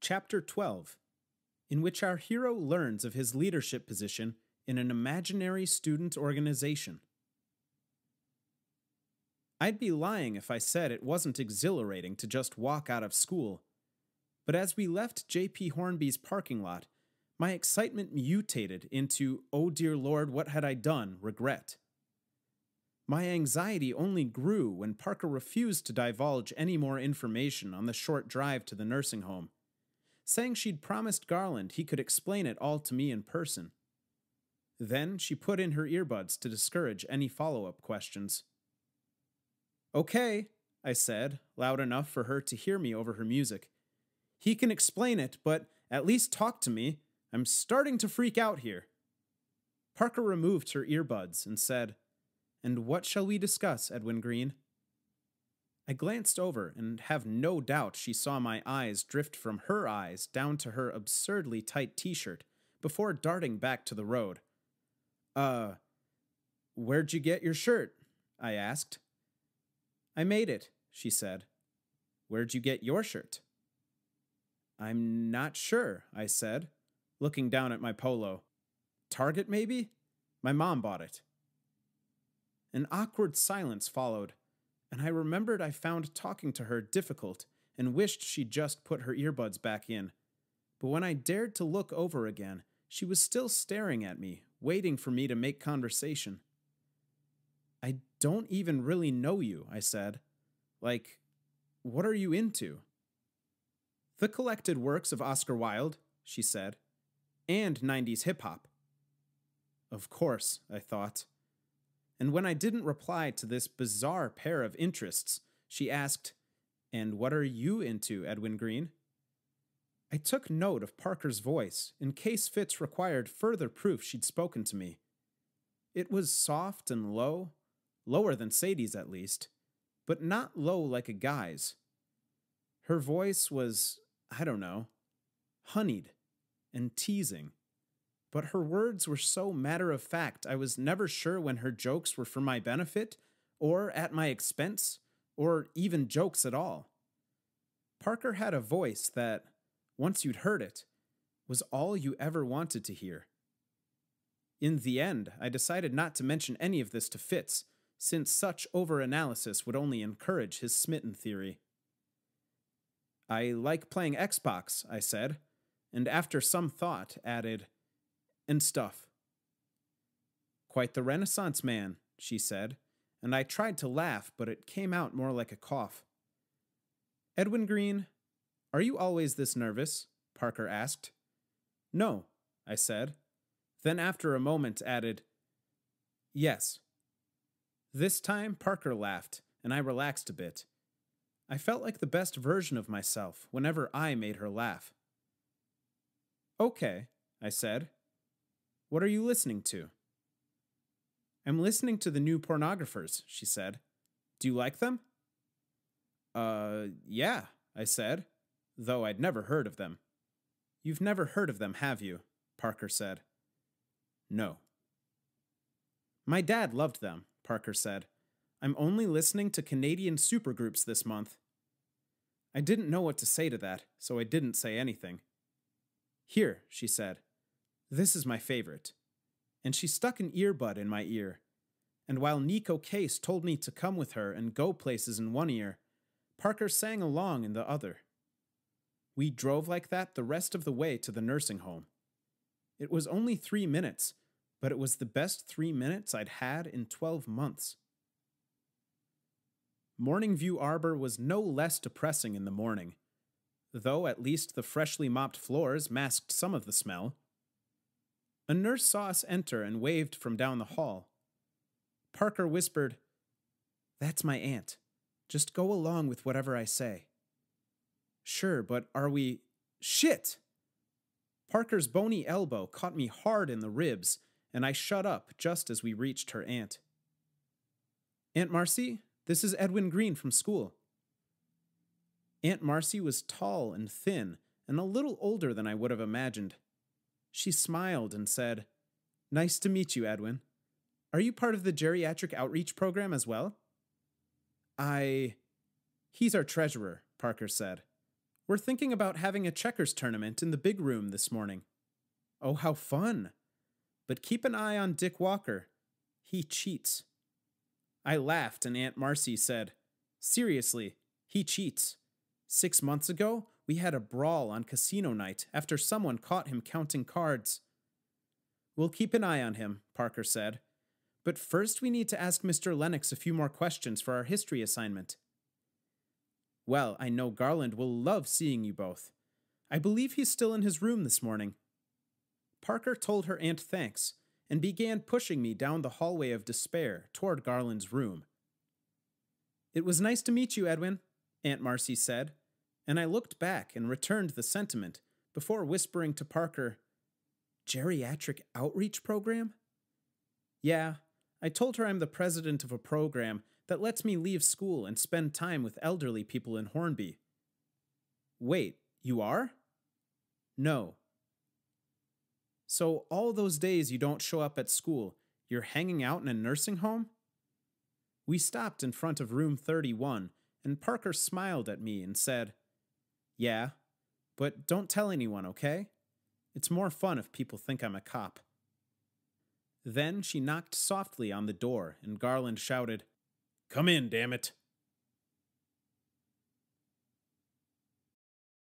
Chapter 12, in which our hero learns of his leadership position in an imaginary student organization. I'd be lying if I said it wasn't exhilarating to just walk out of school. But as we left J.P. Hornby's parking lot, my excitement mutated into, oh dear Lord, what had I done, regret. My anxiety only grew when Parker refused to divulge any more information on the short drive to the nursing home, saying she'd promised Garland he could explain it all to me in person. Then she put in her earbuds to discourage any follow-up questions. Okay, I said, loud enough for her to hear me over her music. He can explain it, but at least talk to me. I'm starting to freak out here. Parker removed her earbuds and said, "And what shall we discuss, Edwin Green?" I glanced over and have no doubt she saw my eyes drift from her eyes down to her absurdly tight t-shirt before darting back to the road. Where'd you get your shirt?" I asked. "I made it," she said. "Where'd you get your shirt?" "I'm not sure," I said, looking down at my polo. "Target, maybe? My mom bought it." An awkward silence followed, and I remembered I found talking to her difficult and wished she'd just put her earbuds back in. But when I dared to look over again, she was still staring at me, waiting for me to make conversation. "I don't even really know you," I said. "Like, what are you into?" "The collected works of Oscar Wilde," she said, "and 90s hip-hop." Of course, I thought. And when I didn't reply to this bizarre pair of interests, she asked, "And what are you into, Edwin Green?" I took note of Parker's voice in case Fitz required further proof she'd spoken to me. It was soft and low, lower than Sadie's at least, but not low like a guy's. Her voice was, I don't know, honeyed and teasing. But her words were so matter-of-fact I was never sure when her jokes were for my benefit, or at my expense, or even jokes at all. Parker had a voice that, once you'd heard it, was all you ever wanted to hear. In the end, I decided not to mention any of this to Fitz, since such over-analysis would only encourage his smitten theory. "I like playing Xbox," I said, and after some thought added, "and stuff." "Quite the Renaissance man," she said, and I tried to laugh, but it came out more like a cough. "Edwin Green, are you always this nervous?" Parker asked. "No," I said. Then after a moment added, "Yes." This time Parker laughed, and I relaxed a bit. I felt like the best version of myself whenever I made her laugh. "Okay," I said. "What are you listening to?" "I'm listening to the new Pornographers," she said. "Do you like them?" Yeah," I said, though I'd never heard of them. "You've never heard of them, have you?" Parker said. "No." "My dad loved them," Parker said. "I'm only listening to Canadian supergroups this month." I didn't know what to say to that, so I didn't say anything. "Here," she said. "This is my favorite." And she stuck an earbud in my ear. And while Nico Case told me to come with her and go places in one ear, Parker sang along in the other. We drove like that the rest of the way to the nursing home. It was only 3 minutes, but it was the best 3 minutes I'd had in 12 months. Morningview Arbor was no less depressing in the morning, though at least the freshly mopped floors masked some of the smell. A nurse saw us enter and waved from down the hall. Parker whispered, "That's my aunt. Just go along with whatever I say." "Sure, but are we—" Shit! Parker's bony elbow caught me hard in the ribs, and I shut up just as we reached her aunt. "Aunt Marcy, this is Edwin Green from school." Aunt Marcy was tall and thin, and a little older than I would have imagined. She smiled and said, "Nice to meet you, Edwin. Are you part of the geriatric outreach program as well?" He's our treasurer," Parker said. We're thinking about having a checkers tournament in the big room this morning. Oh, how fun! But keep an eye on Dick Walker. He cheats. I laughed, and Aunt Marcy said, Seriously, he cheats. 6 months ago, we had a brawl on casino night after someone caught him counting cards. We'll keep an eye on him, Parker said. But first we need to ask Mr. Lennox a few more questions for our history assignment. Well, I know Garland will love seeing you both. I believe he's still in his room this morning. Parker told her aunt thanks and began pushing me down the hallway of despair toward Garland's room. It was nice to meet you, Edwin, Aunt Marcy said, and I looked back and returned the sentiment before whispering to Parker, Geriatric Outreach Program? Yeah, I told her I'm the president of a program that lets me leave school and spend time with elderly people in Hornby. Wait, you are? No. So all those days you don't show up at school, you're hanging out in a nursing home? We stopped in front of room 31, and Parker smiled at me and said, Yeah, but don't tell anyone, okay? It's more fun if people think I'm a cop. Then she knocked softly on the door, and Garland shouted, Come in, damn it.